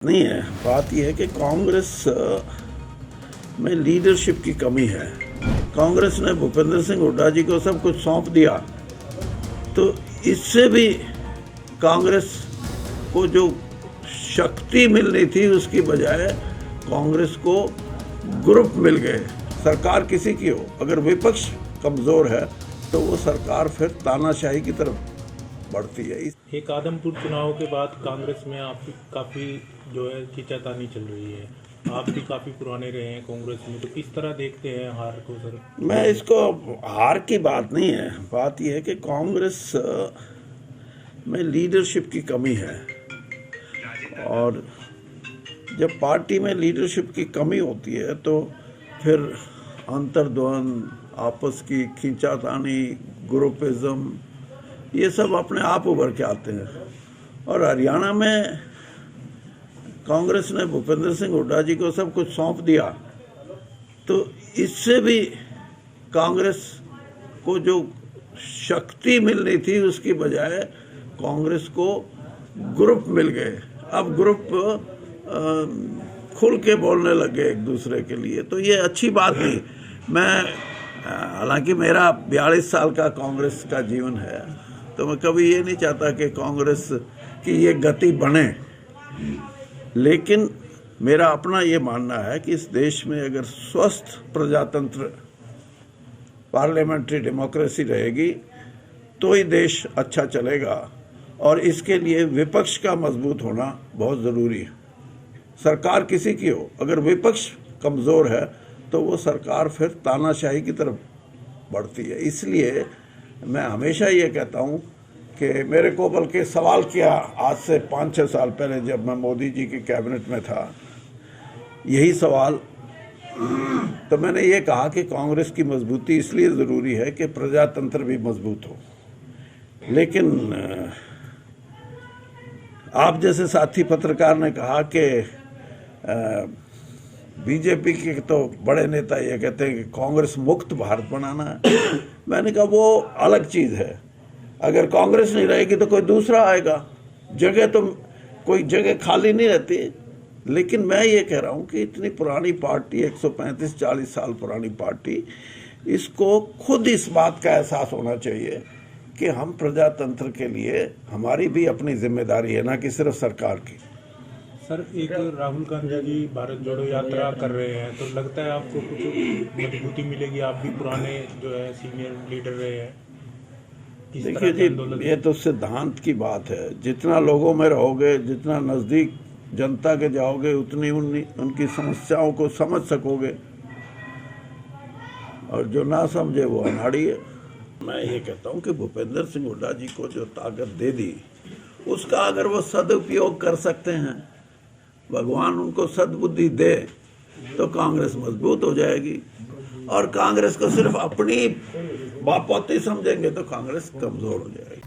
नहीं है। बात यह है कि कांग्रेस में लीडरशिप की कमी है। कांग्रेस ने भूपेंद्र सिंह हुड्डा जी को सब कुछ सौंप दिया, तो इससे भी कांग्रेस को जो शक्ति मिलनी थी उसकी बजाय कांग्रेस को ग्रुप मिल गए। सरकार किसी की हो, अगर विपक्ष कमज़ोर है तो वो सरकार फिर तानाशाही की तरफ बढ़ती है। एक आदमपुर चुनाव के बाद कांग्रेस में आपकी काफ़ी जो है खींचातानी चल रही है। आप भी काफ़ी पुराने रहे हैं कांग्रेस में, तो किस तरह देखते हैं हार को सर? मैं इसको हार की बात नहीं है। बात यह है कि कांग्रेस में लीडरशिप की कमी है, और जब पार्टी में लीडरशिप की कमी होती है तो फिर अंतर्द्वंद, आपस की खींचातानी, ग्रुपिज्म, ये सब अपने आप उभर के आते हैं। और हरियाणा में कांग्रेस ने भूपेंद्र सिंह हुड्डा जी को सब कुछ सौंप दिया, तो इससे भी कांग्रेस को जो शक्ति मिलनी थी उसकी बजाय कांग्रेस को ग्रुप मिल गए। अब ग्रुप खुल के बोलने लगे एक दूसरे के लिए, तो ये अच्छी बात नहीं। मैं हालांकि मेरा 42 साल का कांग्रेस का जीवन है, तो मैं कभी ये नहीं चाहता कि कांग्रेस की ये गति बने, लेकिन मेरा अपना ये मानना है कि इस देश में अगर स्वस्थ प्रजातंत्र, पार्लियामेंट्री डेमोक्रेसी रहेगी तो ही देश अच्छा चलेगा, और इसके लिए विपक्ष का मजबूत होना बहुत ज़रूरी है। सरकार किसी की हो, अगर विपक्ष कमज़ोर है तो वो सरकार फिर तानाशाही की तरफ बढ़ती है। इसलिए मैं हमेशा ये कहता हूँ कि मेरे को बल्कि सवाल किया आज से 5-6 साल पहले, जब मैं मोदी जी की कैबिनेट में था, यही सवाल, तो मैंने ये कहा कि कांग्रेस की मजबूती इसलिए ज़रूरी है कि प्रजातंत्र भी मजबूत हो। लेकिन आप जैसे साथी पत्रकार ने कहा कि बीजेपी के तो बड़े नेता ये कहते हैं कि कांग्रेस मुक्त भारत बनाना है। मैंने कहा वो अलग चीज़ है। अगर कांग्रेस नहीं रहेगी तो कोई दूसरा आएगा, जगह तो कोई जगह खाली नहीं रहती। लेकिन मैं ये कह रहा हूँ कि इतनी पुरानी पार्टी, 135-40 साल पुरानी पार्टी, इसको खुद इस बात का एहसास होना चाहिए कि हम प्रजातंत्र के लिए हमारी भी अपनी जिम्मेदारी है, ना कि सिर्फ सरकार की। सर, एक राहुल गांधी जी भारत जोड़ो यात्रा कर रहे हैं, तो लगता है आपको कुछ मजबूती मिलेगी? आप भी पुराने जो है सीनियर लीडर रहे हैं। देखिए जी, ये तो सिद्धांत की बात है। जितना लोगों में रहोगे, जितना नज़दीक जनता के जाओगे, उतनी उनकी समस्याओं को समझ सकोगे, और जो ना समझे वो अनाड़ी है। मैं ये कहता हूँ कि भूपेंद्र सिंह हुड्डा जी को जो ताकत दे दी, उसका अगर वो सदुपयोग कर सकते हैं, भगवान उनको सद्बुद्धि दे, तो कांग्रेस मजबूत हो जाएगी। और कांग्रेस को सिर्फ अपनी बापोती समझेंगे तो कांग्रेस कमजोर हो जाएगी।